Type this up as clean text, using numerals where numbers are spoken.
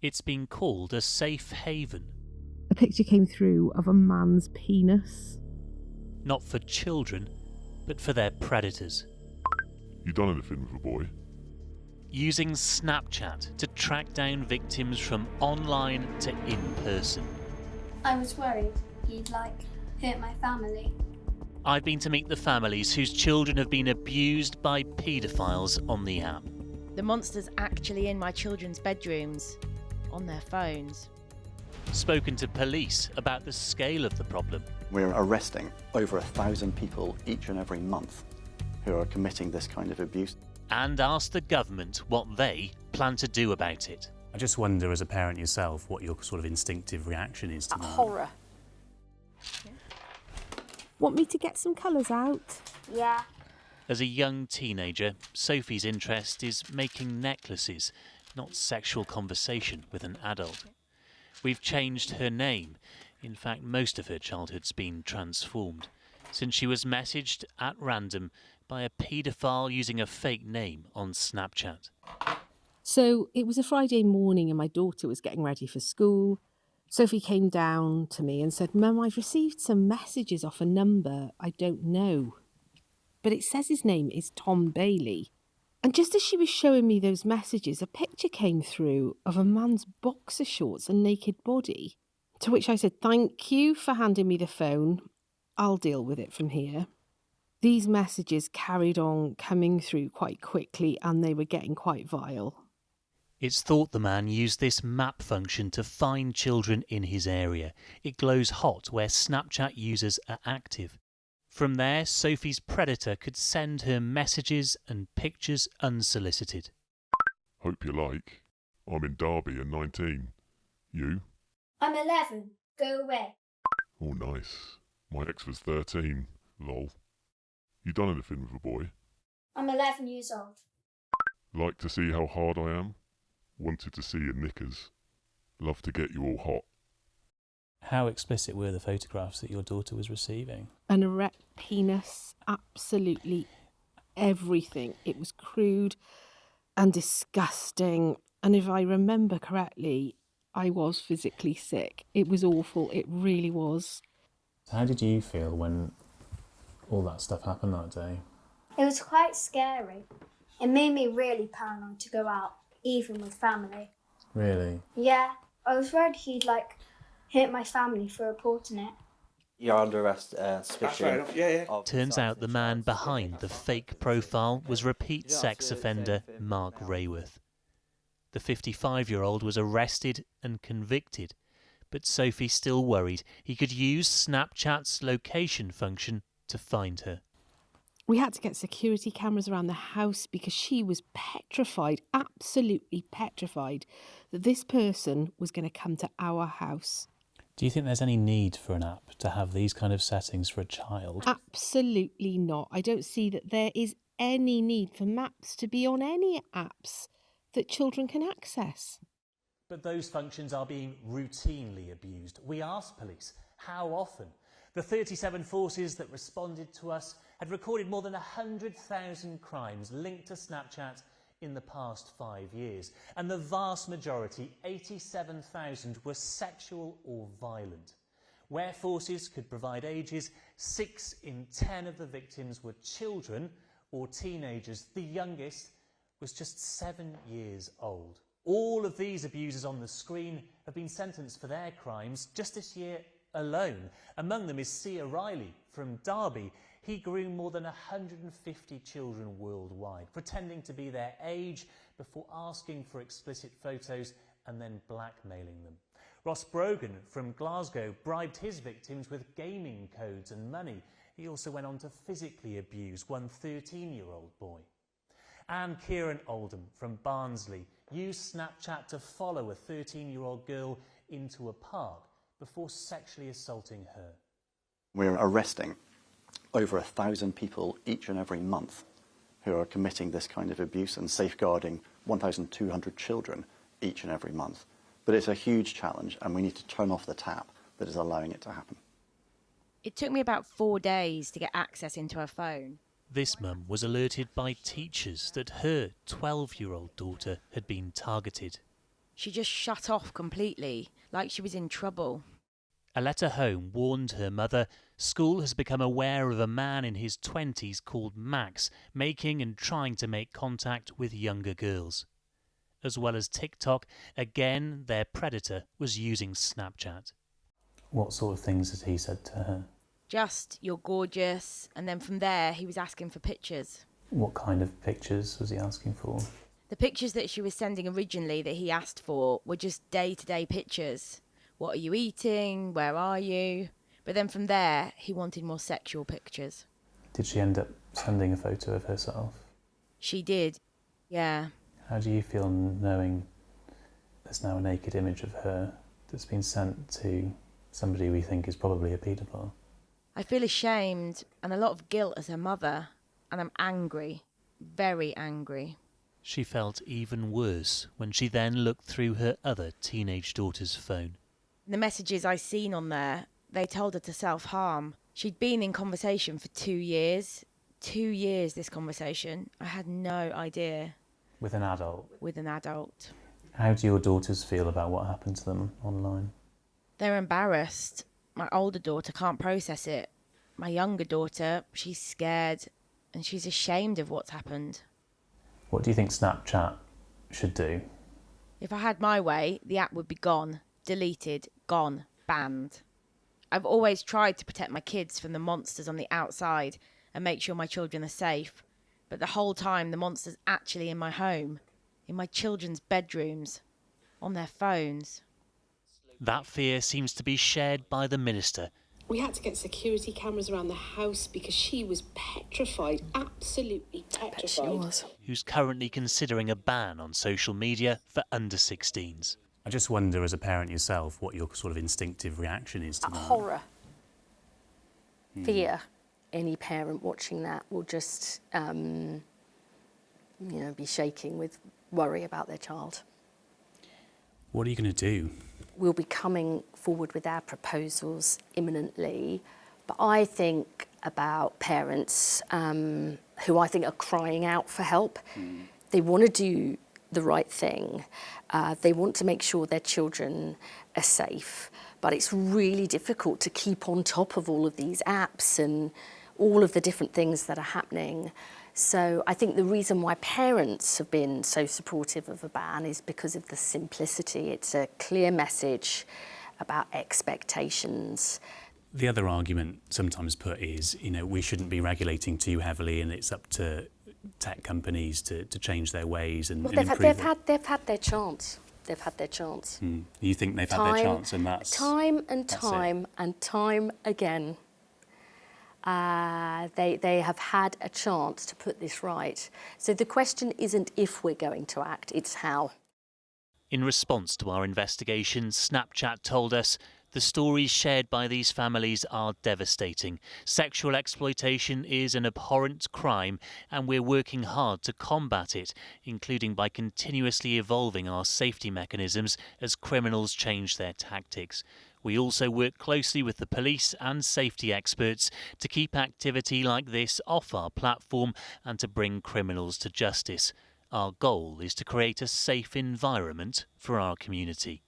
It's been called a safe haven. A picture came through of a man's penis. Not for children, but for their predators. You done anything with a boy? Using Snapchat to track down victims from online to in-person. I was worried he'd, hurt my family. I've been to meet the families whose children have been abused by paedophiles on the app. The monster's actually in my children's bedrooms, on their phones. Spoken to police about the scale of the problem. We're arresting over 1,000 people each and every month who are committing this kind of abuse. And asked the government what they plan to do about it. I just wonder, as a parent yourself, what your sort of instinctive reaction is to that. Horror. Want me to get some colours out? Yeah. As a young teenager, Sophie's interest is making necklaces, not sexual conversation with an adult. We've changed her name. In fact, most of her childhood's been transformed, since she was messaged at random by a paedophile using a fake name on Snapchat. So it was a Friday morning and my daughter was getting ready for school. Sophie came down to me and said, "Mum, I've received some messages off a number I don't know. But it says his name is Tom Bailey." And just as she was showing me those messages, a picture came through of a man's boxer shorts and naked body. To which I said, "Thank you for handing me the phone. I'll deal with it from here." These messages carried on coming through quite quickly and they were getting quite vile. It's thought the man used this map function to find children in his area. It glows hot where Snapchat users are active. From there, Sophie's predator could send her messages and pictures unsolicited. Hope you like. I'm in Derby and 19. You? I'm 11. Go away. Oh, nice. My ex was 13. Lol. You done anything with a boy? I'm 11 years old. Like to see how hard I am? Wanted to see your knickers. Love to get you all hot. How explicit were the photographs that your daughter was receiving? An erect penis, absolutely everything. It was crude and disgusting. And if I remember correctly, I was physically sick. It was awful. It really was. How did you feel when all that stuff happened that day? It was quite scary. It made me really paranoid to go out, even with family. Really? Yeah, I was worried he'd hurt my family for reporting it. You're under arrest, suspicion. Turns out the man behind the fake profile was repeat sex offender Mark Rayworth. The 55-year-old was arrested and convicted, but Sophie still worried he could use Snapchat's location function to find her. We had to get security cameras around the house because she was petrified, absolutely petrified, that this person was going to come to our house. Do you think there's any need for an app to have these kind of settings for a child? Absolutely not. I don't see that there is any need for maps to be on any apps that children can access. But those functions are being routinely abused. We asked police how often. The 37 forces that responded to us had recorded more than 100,000 crimes linked to Snapchat in the past 5 years. And the vast majority, 87,000, were sexual or violent. Where forces could provide ages, 6 in 10 of the victims were children or teenagers. The youngest was just 7 years old. All of these abusers on the screen have been sentenced for their crimes just this year alone. Among them is Sia Riley from Derby. He groomed more than 150 children worldwide, pretending to be their age before asking for explicit photos and then blackmailing them. Ross Brogan from Glasgow bribed his victims with gaming codes and money. He also went on to physically abuse one 13-year-old boy. And Kieran Oldham from Barnsley used Snapchat to follow a 13-year-old girl into a park before sexually assaulting her. We're arresting over 1,000 people each and every month who are committing this kind of abuse and safeguarding 1,200 children each and every month. But it's a huge challenge and we need to turn off the tap that is allowing it to happen. It took me about 4 days to get access into her phone. This mum was alerted by teachers that her 12-year-old daughter had been targeted. She just shut off completely, like she was in trouble. A letter home warned her mother school has become aware of a man in his 20s called Max making and trying to make contact with younger girls. As well as TikTok, again their predator was using Snapchat. What sort of things had he said to her? Just, you're gorgeous, and then from there he was asking for pictures. What kind of pictures was he asking for? The pictures that she was sending originally that he asked for were just day-to-day pictures. What are you eating? Where are you? But then from there, he wanted more sexual pictures. Did she end up sending a photo of herself? She did, yeah. How do you feel knowing there's now a naked image of her that's been sent to somebody we think is probably a paedophile? I feel ashamed and a lot of guilt as her mother, and I'm angry, very angry. She felt even worse when she then looked through her other teenage daughter's phone. The messages I seen on there, they told her to self-harm. She'd been in conversation for 2 years. 2 years, this conversation. I had no idea. With an adult? With an adult. How do your daughters feel about what happened to them online? They're embarrassed. My older daughter can't process it. My younger daughter, she's scared and she's ashamed of what's happened. What do you think Snapchat should do? If I had my way, the app would be gone, deleted, gone, banned. I've always tried to protect my kids from the monsters on the outside and make sure my children are safe. But the whole time the monster's actually in my home, in my children's bedrooms, on their phones. That fear seems to be shared by the minister. We had to get security cameras around the house because she was petrified, absolutely petrified. She was. Who's currently considering a ban on social media for under 16s. I just wonder, as a parent yourself, what your sort of instinctive reaction is to that. Horror. Fear. Any parent watching that will just, be shaking with worry about their child. What are you going to do? We'll be coming forward with our proposals imminently, but I think about parents who I think are crying out for help. They want to do the right thing. They want to make sure their children are safe, but it's really difficult to keep on top of all of these apps and all of the different things that are happening. So I think the reason why parents have been so supportive of a ban is because of the simplicity. It's a clear message about expectations. The other argument sometimes put is, we shouldn't be regulating too heavily and it's up to tech companies to change their ways and improve it. They've had their chance. They've had their chance. You think they've had their chance and that's... Time and time again. They have had a chance to put this right. So the question isn't if we're going to act, it's how. In response to our investigation, Snapchat told us the stories shared by these families are devastating. Sexual exploitation is an abhorrent crime and we're working hard to combat it, including by continuously evolving our safety mechanisms as criminals change their tactics. We also work closely with the police and safety experts to keep activity like this off our platform and to bring criminals to justice. Our goal is to create a safe environment for our community.